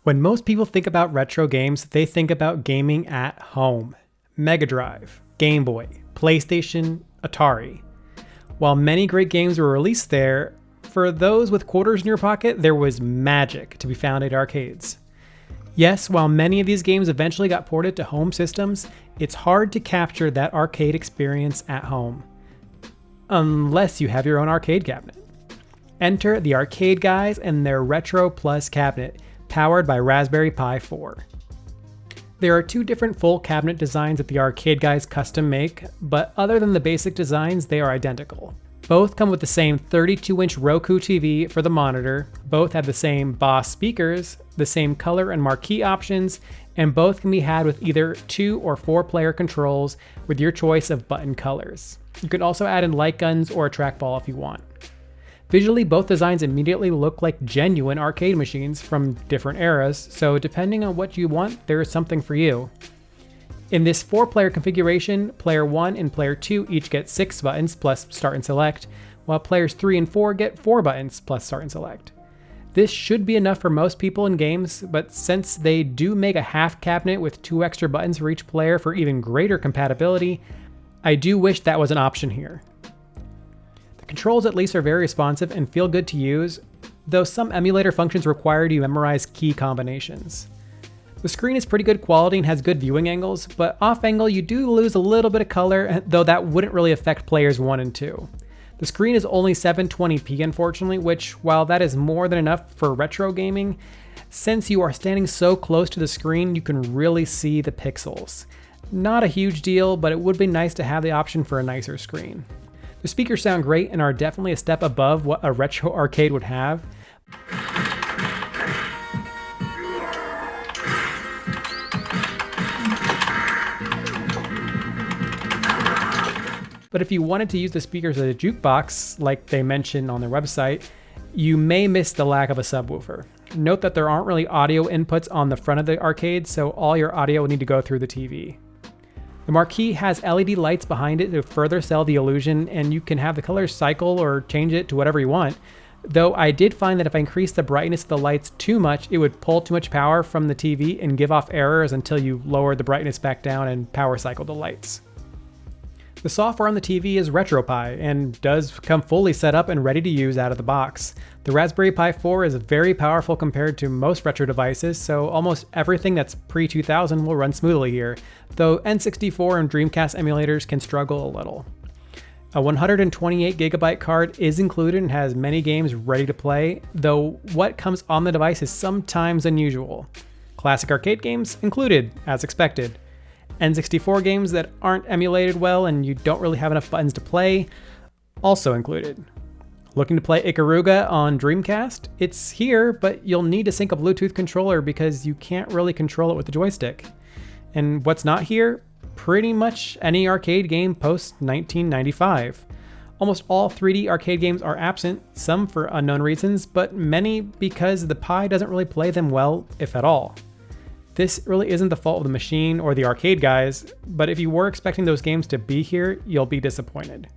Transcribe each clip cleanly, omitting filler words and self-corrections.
When most people think about retro games, they think about gaming at home. Mega Drive, Game Boy, PlayStation, Atari. While many great games were released there, for those with quarters in your pocket, there was magic to be found at arcades. Yes, while many of these games eventually got ported to home systems, it's hard to capture that arcade experience at home. Unless you have your own arcade cabinet. Enter the Arcade Guys and their Retro Plus cabinet, powered by Raspberry Pi 4. There are two different full cabinet designs that the Arcade Guys custom make, but other than the basic designs, they are identical. Both come with the same 32-inch Roku TV for the monitor, both have the same Boss speakers, the same color and marquee options, and both can be had with either 2 or 4-player controls with your choice of button colors. You can also add in light guns or a trackball if you want. Visually, both designs immediately look like genuine arcade machines from different eras, so depending on what you want, there is something for you. In this 4-player configuration, player 1 and player 2 each get 6 buttons plus start and select, while players 3 and 4 get 4 buttons plus start and select. This should be enough for most people in games, but since they do make a half cabinet with 2 extra buttons for each player for even greater compatibility, I do wish that was an option here. The controls at least are very responsive and feel good to use, though some emulator functions require you to memorize key combinations. The screen is pretty good quality and has good viewing angles, but off angle you do lose a little bit of color, though that wouldn't really affect players 1 and 2. The screen is only 720p unfortunately, which, while that is more than enough for retro gaming, since you are standing so close to the screen you can really see the pixels. Not a huge deal, but it would be nice to have the option for a nicer screen. The speakers sound great and are definitely a step above what a retro arcade would have. But if you wanted to use the speakers as a jukebox, like they mention on their website, you may miss the lack of a subwoofer. Note that there aren't really audio inputs on the front of the arcade, so all your audio will need to go through the TV. The marquee has LED lights behind it to further sell the illusion, and you can have the colors cycle or change it to whatever you want. Though I did find that if I increased the brightness of the lights too much, it would pull too much power from the TV and give off errors until you lowered the brightness back down and power cycled the lights. The software on the TV is RetroPie and does come fully set up and ready to use out of the box. The Raspberry Pi 4 is very powerful compared to most retro devices, so almost everything that's pre-2000 will run smoothly here, though N64 and Dreamcast emulators can struggle a little. A 128GB card is included and has many games ready to play, though what comes on the device is sometimes unusual. Classic arcade games included, as expected. N64 games that aren't emulated well and you don't really have enough buttons to play, also included. Looking to play Ikaruga on Dreamcast? It's here, but you'll need to sync a Bluetooth controller because you can't really control it with the joystick. And what's not here? Pretty much any arcade game post 1995. Almost all 3D arcade games are absent, some for unknown reasons, but many because the Pi doesn't really play them well, if at all. This really isn't the fault of the machine or the Arcade Guys, but if you were expecting those games to be here, you'll be disappointed.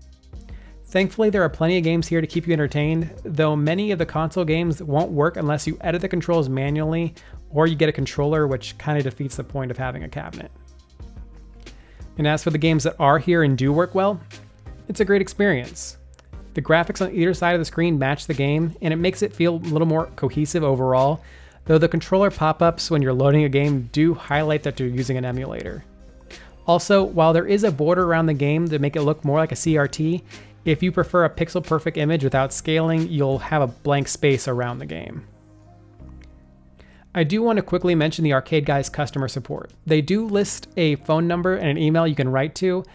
Thankfully, there are plenty of games here to keep you entertained, though many of the console games won't work unless you edit the controls manually or you get a controller, which kind of defeats the point of having a cabinet. And as for the games that are here and do work well, it's a great experience. The graphics on either side of the screen match the game, and it makes it feel a little more cohesive overall, though the controller pop-ups when you're loading a game do highlight that you're using an emulator. Also, while there is a border around the game to make it look more like a CRT, if you prefer a pixel-perfect image without scaling, you'll have a blank space around the game. I do want to quickly mention the Arcade Guys customer support. They do list a phone number and an email you can write to,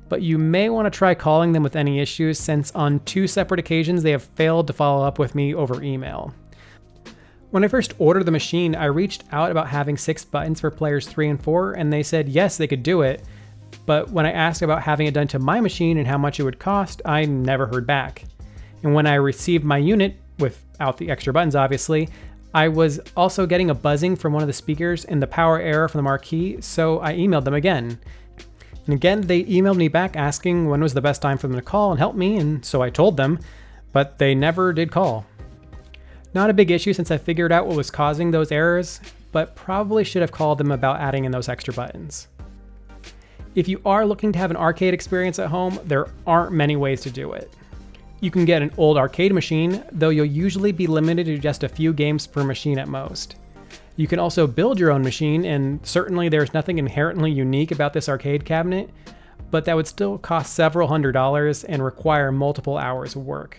but you may want to try calling them with any issues since on 2 separate occasions they have failed to follow up with me over email. When I first ordered the machine, I reached out about having 6 buttons for players 3 and 4, and they said yes, they could do it. But when I asked about having it done to my machine and how much it would cost, I never heard back. And when I received my unit, without the extra buttons obviously, I was also getting a buzzing from one of the speakers and the power error from the marquee, so I emailed them again. And again, they emailed me back asking when was the best time for them to call and help me, and so I told them, but they never did call. Not a big issue since I figured out what was causing those errors, but probably should have called them about adding in those extra buttons. If you are looking to have an arcade experience at home, there aren't many ways to do it. You can get an old arcade machine, though you'll usually be limited to just a few games per machine at most. You can also build your own machine, and certainly there's nothing inherently unique about this arcade cabinet, but that would still cost several $100s and require multiple hours of work.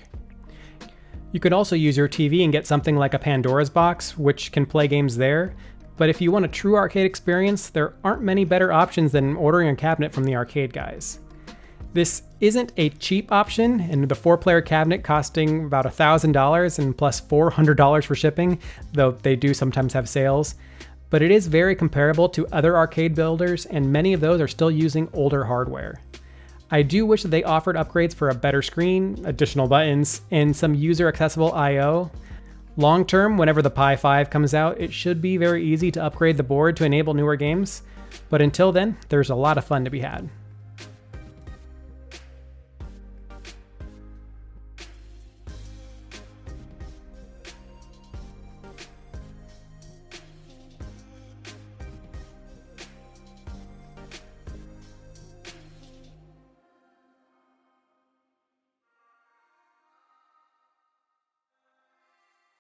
You could also use your TV and get something like a Pandora's box, which can play games there, but if you want a true arcade experience, there aren't many better options than ordering a cabinet from the arcade guys. This isn't a cheap option, and the 4-player cabinet costing about $1,000 and plus $400 for shipping, though they do sometimes have sales, but it is very comparable to other arcade builders, and many of those are still using older hardware. I do wish that they offered upgrades for a better screen, additional buttons, and some user-accessible I/O. Long term, whenever the Pi 5 comes out, it should be very easy to upgrade the board to enable newer games, but until then, there's a lot of fun to be had.